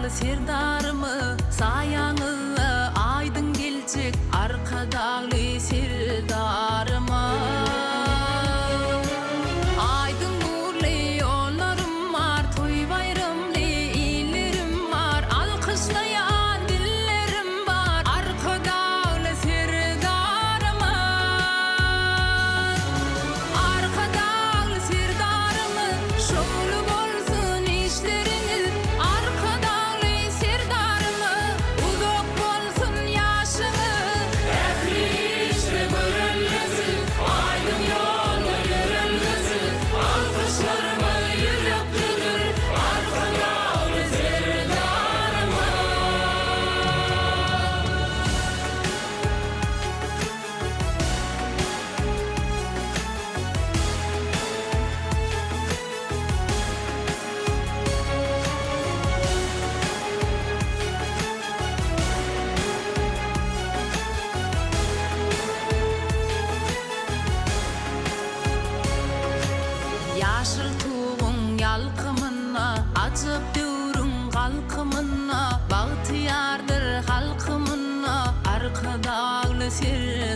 dağlı serdarımı, sayanı aydın gelecek arka dağlı serdarıma. Aydın nurlu yollarım var, toy bayramlı illerim var, alkışlayan dillerim var arka dağlı serdarıma. Arka dağlı serdarımı, şoğlu bolsun işleriniz. Arka dağlı serdarımı, uzak bolsun yaşınız. Ehli işte görünmesin, aydın yolda görünmesin. Alkışlarıma yüreklidir arka dağlı serdarıma. Yaşıl tuğun yalkımına, acıp dürün kalkımına, bahtiyardır halkımına, arka dağlı serdarıma.